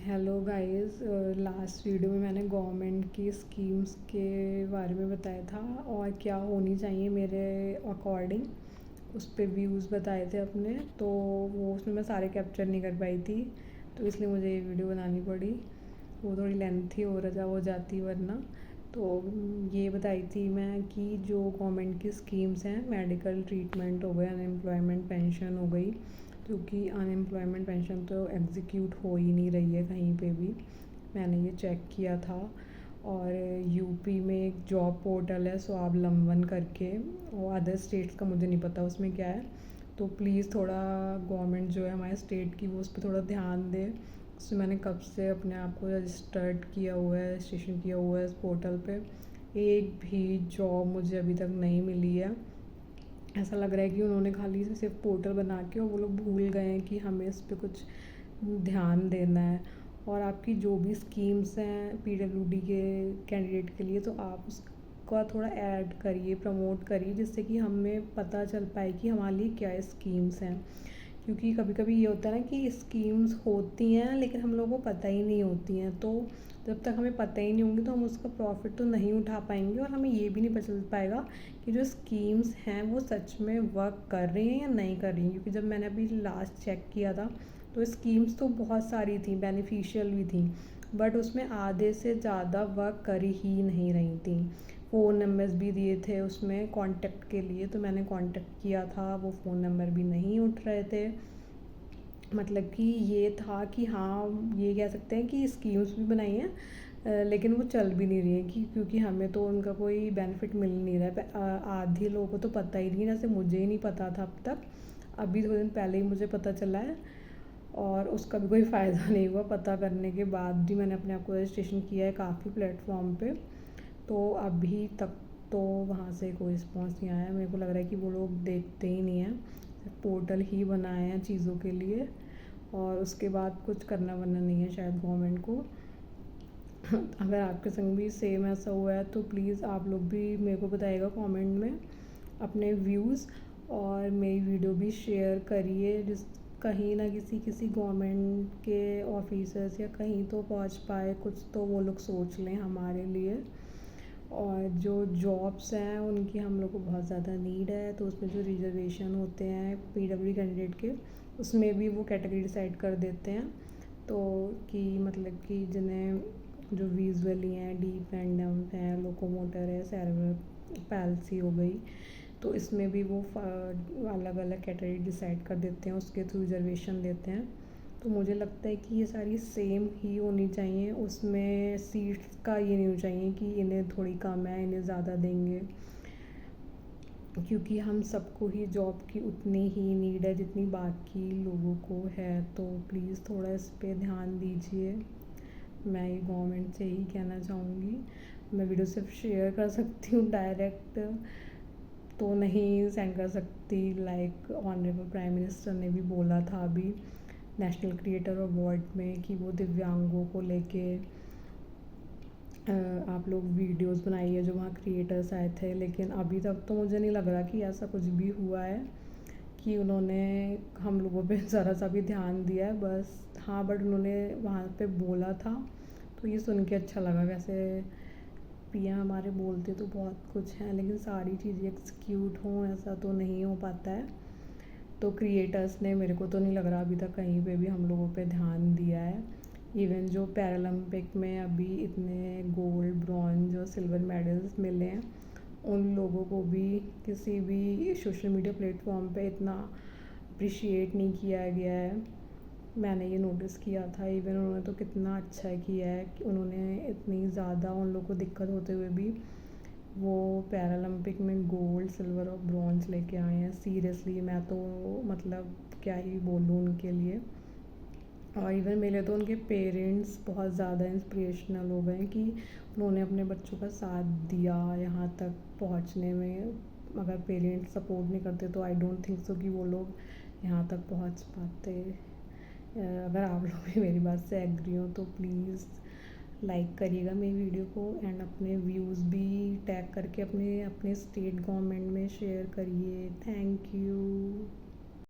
Hello guys. Last video में मैंने government की स्कीम्स के बारे में बताया था और क्या होनी चाहिए मेरे अकॉर्डिंग। उस पे व्यूज़ बताए थे अपने, तो वो उसमें मैं सारे कैप्चर नहीं कर पाई थी, तो इसलिए मुझे ये वीडियो बनानी पड़ी। वो थोड़ी लेंथी हो जाती वरना। तो ये बताई थी मैं कि जो गवर्नमेंट की स्कीम्स हैं, मेडिकल ट्रीटमेंट हो गया, अनएम्प्लॉयमेंट पेंशन हो गई, क्योंकि अनएम्प्लॉयमेंट पेंशन तो एग्जीक्यूट हो ही नहीं रही है कहीं पे भी। मैंने ये चेक किया था। और यूपी में एक जॉब पोर्टल है स्वावलंबन करके, और अदर स्टेट्स का मुझे नहीं पता उसमें क्या है। तो प्लीज़ थोड़ा गवर्नमेंट जो है हमारे स्टेट की, वो उस पर थोड़ा ध्यान दे। उसमें मैंने कब से अपने आप को रजिस्टर्ड किया हुआ है, रजिस्ट्रेशन किया हुआ है इस पोर्टल पे। एक भी जॉब मुझे अभी तक नहीं मिली है। ऐसा लग रहा है कि उन्होंने खाली से सिर्फ पोर्टल बना के, और वो लोग भूल गए हैं कि हमें इस पे कुछ ध्यान देना है। और आपकी जो भी स्कीम्स हैं पीडब्ल्यूडी के कैंडिडेट के लिए, तो आप उसका थोड़ा ऐड करिए, प्रमोट करिए, जिससे कि हमें पता चल पाए कि हमारे लिए क्या स्कीम्स हैं। क्योंकि कभी कभी ये होता है ना कि स्कीम्स होती हैं लेकिन हम लोगों को पता ही नहीं होती हैं। तो जब तक हमें पता ही नहीं होंगी तो हम उसका प्रॉफिट तो नहीं उठा पाएंगे, और हमें ये भी नहीं पता चल पाएगा कि जो स्कीम्स हैं वो सच में वर्क कर रही हैं या नहीं कर रही हैं। क्योंकि जब मैंने अभी लास्ट चेक किया था, तो स्कीम्स तो बहुत सारी थी, बेनिफिशियल भी थी, बट उसमें आधे से ज़्यादा वर्क कर ही नहीं रही थी। फ़ोन नंबर्स भी दिए थे उसमें कॉन्टेक्ट के लिए, तो मैंने कॉन्टेक्ट किया था, वो फ़ोन नंबर भी नहीं उठ रहे थे। मतलब कि ये था कि हाँ, ये कह सकते हैं कि स्कीम्स भी बनाई हैं, लेकिन वो चल भी नहीं रही है, क्योंकि हमें तो उनका कोई बेनिफिट मिल नहीं रहा है। आधे लोगों को तो पता ही नहीं, जैसे मुझे ही नहीं पता था अब तक। अभी थोड़े दिन पहले ही मुझे पता चला है, और उसका भी कोई फ़ायदा नहीं हुआ। पता करने के बाद भी मैंने अपने आप को रजिस्ट्रेशन किया है काफ़ी प्लेटफॉर्म पे, तो अभी तक तो वहाँ से कोई रिस्पॉन्स नहीं आया। मेरे को लग रहा है कि वो लोग देखते ही नहीं हैं, पोर्टल ही बनाए हैं चीज़ों के लिए, और उसके बाद कुछ करना वरना नहीं है शायद गवर्नमेंट को। अगर आपके संग भी सेम ऐसा हुआ है तो प्लीज़ आप लोग भी मेरे को बताइएगा कमेंट में अपने व्यूज़, और मेरी वीडियो भी शेयर करिए, जिस कहीं ना किसी गवर्नमेंट के ऑफिसर्स या कहीं तो पहुंच पाए, कुछ तो वो लोग सोच लें हमारे लिए। और जो जॉब्स हैं उनकी हम लोग को बहुत ज़्यादा नीड है, तो उसमें जो रिजर्वेशन होते हैं पीडब्ल्यू कैंडिडेट के, उसमें भी वो कैटेगरी डिसाइड कर देते हैं। तो कि मतलब कि जिन्हें जो विजुअली हैं, डीफ एंड डम्प हैं, लोकोमोटर है, सेरेब्रल पैल्सी हो गई, तो इसमें भी वो अलग अलग कैटेगरी डिसाइड कर देते हैं, उसके थ्रू रिजर्वेशन देते हैं। तो मुझे लगता है कि ये सारी सेम ही होनी चाहिए, उसमें सीट्स का ये नहीं होना चाहिए कि इन्हें थोड़ी कम है, इन्हें ज़्यादा देंगे, क्योंकि हम सबको ही जॉब की उतनी ही नीड है जितनी बाकी लोगों को है। तो प्लीज़ थोड़ा इस पे ध्यान दीजिए। मैं ये गवर्नमेंट से ही कहना चाहूँगी। मैं वीडियो सिर्फ शेयर कर सकती हूँ, डायरेक्ट तो नहीं सेंड कर सकती। लाइक ऑनरेबल प्राइम मिनिस्टर ने भी बोला था अभी नेशनल क्रिएटर अवार्ड में कि वो दिव्यांगों को लेके आप लोग वीडियोस बनाइए, जो वहाँ क्रिएटर्स आए थे। लेकिन अभी तक तो मुझे नहीं लग रहा कि ऐसा कुछ भी हुआ है कि उन्होंने हम लोगों पे ज़रा सा भी ध्यान दिया है। बस हाँ, बट उन्होंने वहाँ पे बोला था, तो ये सुन के अच्छा लगा। वैसे पीएम हमारे बोलते तो बहुत कुछ हैं, लेकिन सारी चीज़ें एक्सिक्यूट हों ऐसा तो नहीं हो पाता है। तो क्रिएटर्स ने, मेरे को तो नहीं लग रहा अभी तक कहीं पे भी हम लोगों पे ध्यान दिया है। इवन जो पैरालंपिक में अभी इतने गोल्ड, ब्रॉन्ज और सिल्वर मेडल्स मिले हैं, उन लोगों को भी किसी भी सोशल मीडिया प्लेटफॉर्म पे इतना अप्रिशिएट नहीं किया गया है। मैंने ये नोटिस किया था। इवन उन्होंने तो कितना अच्छा किया है कि उन्होंने इतनी ज़्यादा उन लोगों को दिक्कत होते हुए भी वो पैरालंपिक में गोल्ड, सिल्वर और ब्रॉन्ज लेके आए हैं। सीरियसली मैं तो मतलब क्या ही बोलूँ उनके लिए। और इवन मेरे तो उनके पेरेंट्स बहुत ज़्यादा इंस्पिरेशनल हो गए कि उन्होंने अपने बच्चों का साथ दिया यहाँ तक पहुँचने में। अगर पेरेंट्स सपोर्ट नहीं करते तो आई डोंट थिंक सो कि वो लोग यहाँ तक पहुँच पाते। अगर आप लोग भी मेरी बात से एग्री हो तो प्लीज़ लाइक करिएगा मेरी वीडियो को, एंड अपने व्यूज़ भी टैग करके अपने अपने स्टेट गवर्नमेंट में शेयर करिए। Thank you.